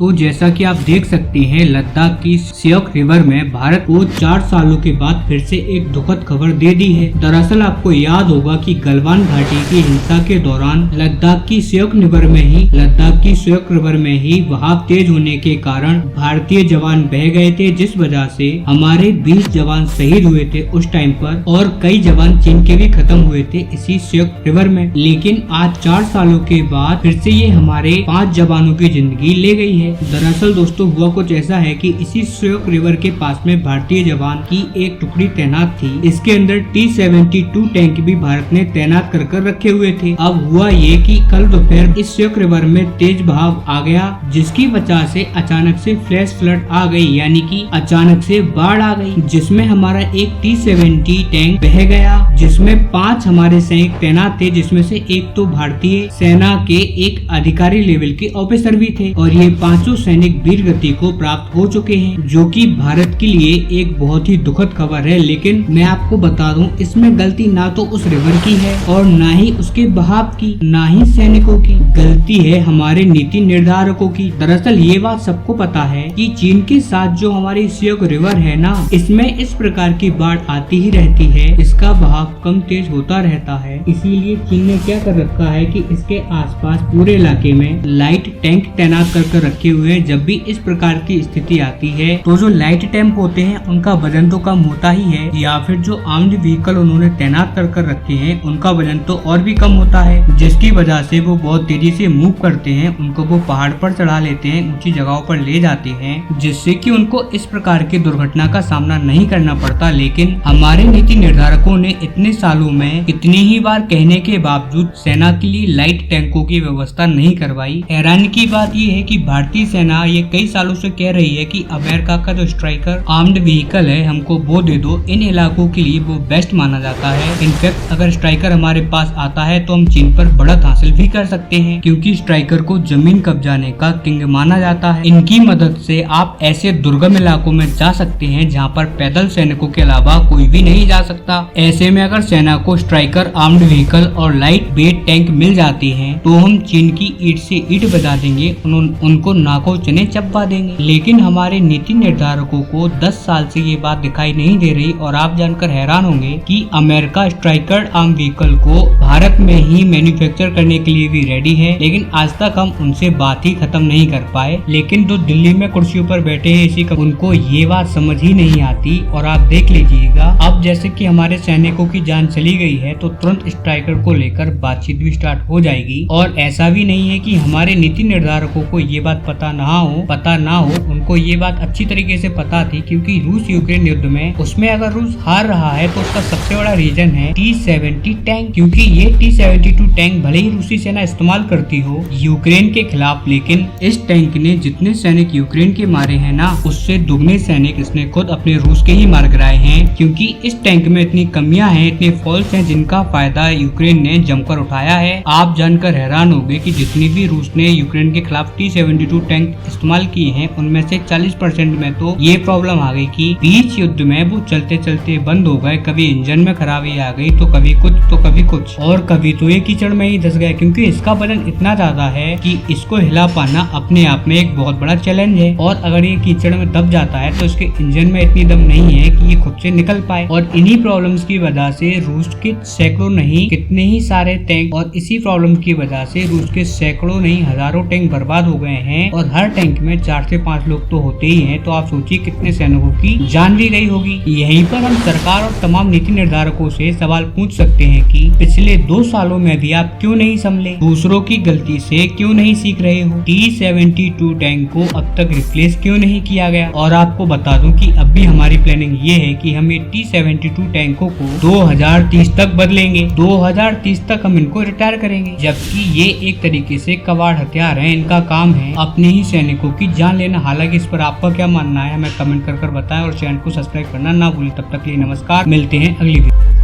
तो जैसा कि आप देख सकते हैं, लद्दाख की सियोक रिवर में भारत को 4 सालों के बाद फिर से एक दुखद खबर दे दी है। दरअसल आपको याद होगा कि गलवान घाटी की हिंसा के दौरान लद्दाख की सियोक रिवर में ही बहाव तेज होने के कारण भारतीय जवान बह गए थे, जिस वजह से हमारे 20 जवान शहीद हुए थे उस टाइम पर, और कई जवान चीन के भी खत्म हुए थे इसी सियोक रिवर में। लेकिन आज 4 सालों के बाद फिर से ये हमारे 5 जवानों की जिंदगी ले गई है। दरअसल दोस्तों हुआ कुछ ऐसा है कि इसी सियोक रिवर के पास में भारतीय जवान की एक टुकड़ी तैनात थी। इसके अंदर T-72 टैंक भी भारत ने तैनात कर रखे हुए थे। अब हुआ ये कि कल दोपहर इस सियोक रिवर में तेज बहाव आ गया, जिसकी वजह से अचानक से फ्लैश फ्लड आ गई, यानी कि अचानक से बाढ़ आ गई, जिसमें हमारा एक T-70 टैंक बह गया, जिसमें 5 हमारे सैनिक तैनात थे, जिसमें से एक तो भारतीय सेना के एक अधिकारी लेवल के ऑफिसर भी थे, और ये 5 सैनिक वीर गति को प्राप्त हो चुके हैं, जो कि भारत के लिए एक बहुत ही दुखद खबर है। लेकिन मैं आपको बता दूं, इसमें गलती ना तो उस रिवर की है और ना ही उसके बहाव की, ना ही सैनिकों की, गलती है हमारे नीति निर्धारकों की। दरअसल ये बात सबको पता है कि चीन के साथ जो हमारी सियोक रिवर है ना, इसमें इस प्रकार की बाढ़ आती ही रहती है, इसका बहाव कम तेज होता रहता है। इसीलिए चीन ने क्या कर रखा है कि इसके आसपास पूरे इलाके में लाइट टैंक तैनात कर रखे हुए हैं। जब भी इस प्रकार की स्थिति आती है तो जो लाइट टैंक होते हैं उनका वजन तो कम होता ही है, या फिर जो आर्म्ड व्हीकल उन्होंने तैनात कर रखे हैं उनका वजन तो और भी कम होता है, जिसकी वजह से वो बहुत तेजी से मूव करते हैं। उनको वो पहाड़ पर चढ़ा लेते हैं, ऊंची जगहों पर ले जाते हैं, जिससे कि उनको इस प्रकार की दुर्घटना का सामना नहीं करना पड़ता। लेकिन हमारे नीति निर्धारकों ने इतने सालों में कितनी ही बार कहने के बावजूद सेना के लिए लाइट टैंकों की व्यवस्था नहीं करवाई। हैरानी की बात यह है कि भारतीय सेना ये कई सालों से कह रही है कि अमेरिका का जो स्ट्राइकर आर्म्ड व्हीकल है हमको वो दे दो, इन इलाकों के लिए वो बेस्ट माना जाता है। इनफैक्ट अगर स्ट्राइकर हमारे पास आता है तो हम चीन पर बढ़त हासिल भी कर सकते हैं, क्योंकि स्ट्राइकर को जमीन कब्जाने का किंग माना जाता है। इनकी मदद से आप ऐसे दुर्गम इलाकों में जा सकते हैं जहाँ पर पैदल सैनिकों के अलावा कोई भी नहीं जा सकता। ऐसे में अगर सेना को स्ट्राइकर आर्म्ड व्हीकल और लाइट वेट टैंक मिल जाते हैं तो हम चीन की ईंट से ईंट बजा देंगे, उनको नाकों चने चबा देंगे। लेकिन हमारे नीति निर्धारकों को 10 साल से ये बात दिखाई नहीं दे रही, और आप जानकर हैरान होंगे कि अमेरिका स्ट्राइकर आर्म व्हीकल को भारत में ही मैन्युफैक्चर करने के लिए भी रेडी है, लेकिन आज तक हम उनसे बात ही खत्म नहीं कर पाए। लेकिन जो दिल्ली में कुर्सियों पर बैठे हैं उनको ये बात समझ ही नहीं आती। और आप देख लीजिएगा, अब जैसे कि हमारे सैनिकों की जान चली गई है तो तुरंत स्ट्राइकर को लेकर बातचीत भी स्टार्ट हो जाएगी। और ऐसा भी नहीं है कि हमारे नीति निर्धारकों को ये बात पता ना हो, उनको ये बात अच्छी तरीके से पता थी, क्योंकि रूस यूक्रेन युद्ध में उसमें अगर रूस हार रहा है तो उसका सबसे बड़ा रीजन है T-70 टैंक, क्योंकि ये T-72 टैंक भले ही रूसी सेना इस्तेमाल करती हो यूक्रेन के खिलाफ, लेकिन इस टैंक ने जितने सैनिक यूक्रेन के मारे हैं ना, उससे दुगने सैनिक इसने खुद अपने रूस के ही मार गिराए हैं। क्योंकि इस टैंक में इतनी कमियां हैं, इतने फॉल्ट हैं, जिनका फायदा यूक्रेन ने जमकर उठाया है। आप जानकर हैरान होंगे कि जितनी भी रूस ने यूक्रेन के खिलाफ T-72 टैंक इस्तेमाल किए हैं उनमें से 40% में तो ये प्रॉब्लम आ गई कि बीच युद्ध में वो चलते चलते बंद हो गए। कभी इंजन में खराबी आ गई तो कभी कुछ और कभी तो ये कीचड़ में ही धस गए, क्योंकि इसका वजन इतना ज्यादा है कि इसको हिला पाना अपने आप में एक बहुत बड़ा चैलेंज है। और अगर ये कीचड़ में दब जाता है तो इसके इंजन में इतनी दम नहीं है कि ये खुद से निकल पाए। और इन्हीं प्रॉब्लम्स की वजह से रूस के सैकड़ों नहीं कितने ही सारे टैंक, और इसी प्रॉब्लम की वजह से रूस के सैकड़ों नहीं हजारों टैंक बर्बाद हो गए हैं। और हर टैंक में 4 से 5 लोग तो होते ही हैं, तो आप सोचिए कितने सैनिकों की जान भी गई होगी। यहीं पर हम सरकार और तमाम नीति निर्धारकों से सवाल पूछ सकते हैं कि पिछले 2 सालों में भी आप क्यों नहीं संभले, दूसरों की गलती से क्यों नहीं सीख रहे हो, T-72 टैंक को अब तक रिप्लेस क्यों नहीं किया गया। और आपको बता दूं कि अब भी हमारी प्लानिंग ये है कि हम ये T-72 टैंकों को 2030 तक बदलेंगे, 2030 तक हम इनको रिटायर करेंगे, जबकि ये एक तरीके से कबाड़ हथियार है। इनका काम है अपने ही सैनिकों की जान लेना। हालांकि इस पर आपका क्या मानना है हमें कमेंट कर बताएं, और चैनल को सब्सक्राइब करना ना भूलें। तब तक के लिए नमस्कार, मिलते हैं अगली वीडियो।